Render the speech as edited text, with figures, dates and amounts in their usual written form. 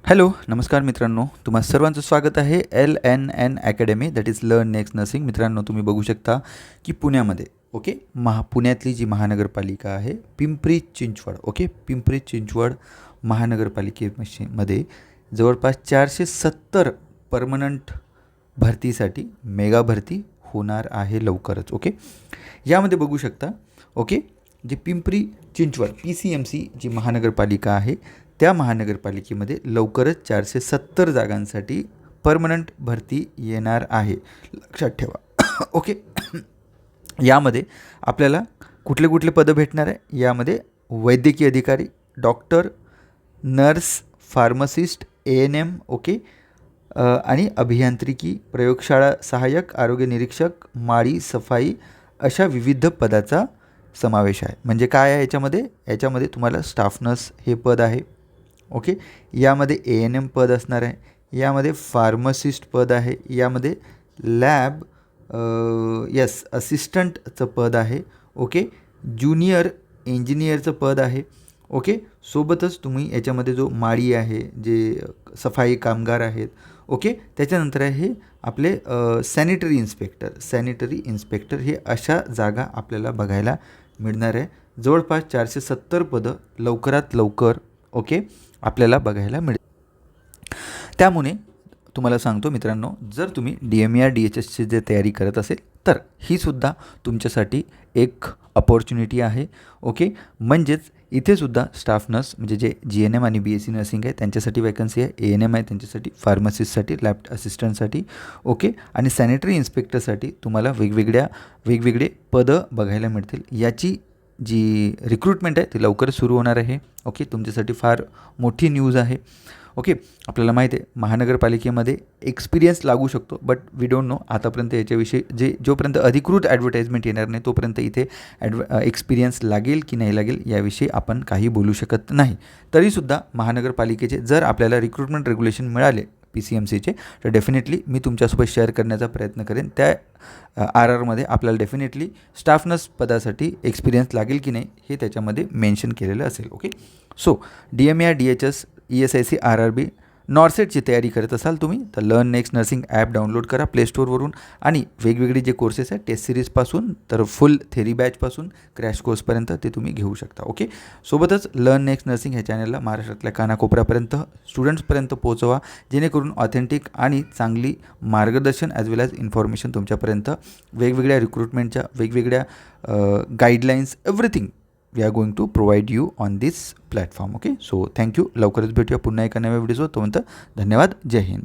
Hello, नमस्कार मित्रांनो. तुम्हा सर्वांचं स्वागत आहे LNN academy, that is learn next nursing. मित्रांनो, तुम्ही बघू शकता की पुण्यामध्ये पुण्यातली जी महानगरपालिका आहे पिंपरी चिंचवड, पिंपरी चिंचवड महानगरपालिकेमध्ये जवळपास 470 परमनंट भरतीसाठी मेगा भरती होणार आहे लवकरच. यामध्ये बघू शकता जे पिंपरी चिंचवड PCMC जी महानगरपालिका आहे त्या महानगरपालिकेमध्ये लवकरच 470 जागांसाठी परमनंट भरती येणार आहे, लक्षात ठेवा. यामध्ये आपल्याला कुठले कुठले पदं भेटणार आहे? यामध्ये वैद्यकीय अधिकारी, डॉक्टर, नर्स, फार्मासिस्ट, ANM, आणि अभियांत्रिकी, प्रयोगशाळा सहाय्यक, आरोग्य निरीक्षक, माळी, सफाई अशा विविध पदाचा समावेश आहे. म्हणजे काय आहे याच्यामध्ये तुम्हाला स्टाफ नर्स हे पद आहे. यामध्ये ANM पद असणार आहे, यामध्ये फार्मासिस्ट पद आहे, यामध्ये लॅब असिस्टंटचं पद आहे, ज्युनियर इंजिनियरचं पद आहे. सोबतच तुम्ही याच्यामध्ये जो माळी आहे, जे सफाई कामगार आहेत, त्याच्यानंतर आहे आपले सॅनिटरी इन्स्पेक्टर हे अशा जागा आपल्याला बघायला मिळणार आहे. जवळपास 470 पदं लवकरात लवकर आपल्याला बघायला मिळेल. त्यामुळे तुम्हाला सांगतो मित्रांनो, जर तुम्ही DMER DHSची जे तयारी करत असेल तर ही सुद्धा तुमच्यासाठी एक अपॉर्च्युनिटी आहे. म्हणजेच इथे सुद्धा स्टाफ नर्स म्हणजे जे GNM आणि BSc नर्सिंग आहे त्यांच्यासाठी वॅकन्सी आहे, ANM आहे त्यांच्यासाठी, फार्मासिस्टसाठी, लॅब असिस्टंटसाठी, आणि सॅनिटरी इन्स्पेक्टरसाठी तुम्हाला वेगवेगळे पदं बघायला मिळतील. याची जी रिक्रुटमेंट आहे ती लवकरच सुरू होणार आहे. तुमच्यासाठी फार मोठी न्यूज आहे. आपल्याला माहिती आहे महानगरपालिकेमध्ये एक्सपिरियन्स लागू शकतो, बट वी डोंट नो आतापर्यंत याच्याविषयी जोपर्यंत अधिकृत ॲडव्हर्टाइजमेंट येणार नाही तोपर्यंत इथे एक्सपिरियन्स लागेल की नाही लागेल याविषयी आपण काही बोलू शकत नाही. तरीसुद्धा महानगरपालिकेचे जर आपल्याला रिक्रुटमेंट रेग्युलेशन मिळाले PCMCचे तर डेफिनेटली मी तुमच्यासोबत शेअर करण्याचा प्रयत्न करेन. त्या RRमध्ये आपल्याला डेफिनेटली स्टाफ नर्स पदासाठी एक्सपिरियन्स लागेल की नाही हे त्याच्यामध्ये मेन्शन केलेलं असेल. So DMER DHS ESIC RRB नॉर्सेटची तयारी करत असाल तुम्ही तर learn next nursing app download करा प्ले स्टोअरवरून, आणि वेगवेगळे जे कोर्सेस आहेत टेस्ट सिरीजपासून तर फुल थेरी बॅचपासून क्रॅश कोर्सपर्यंत ते तुम्ही घेऊ शकता. सोबतच लर्न नेक्स्ट नर्सिंग ह्या चॅनलला महाराष्ट्रातल्या कानाकोपऱ्यापर्यंत स्टुडंट्सपर्यंत पोहोचवा, जेणेकरून ऑथेंटिक आणि चांगली मार्गदर्शन ॲज वेल ॲज इन्फॉर्मेशन तुमच्यापर्यंत वेगवेगळ्या रिक्रुटमेंटच्या वेगवेगळ्या guidelines everything we are going to provide you on this platform. So thank you. लवकरच भेटूया पुन्हा एका नव्या व्हिडिओसोबत. तोपर्यंत धन्यवाद. जय हिंद.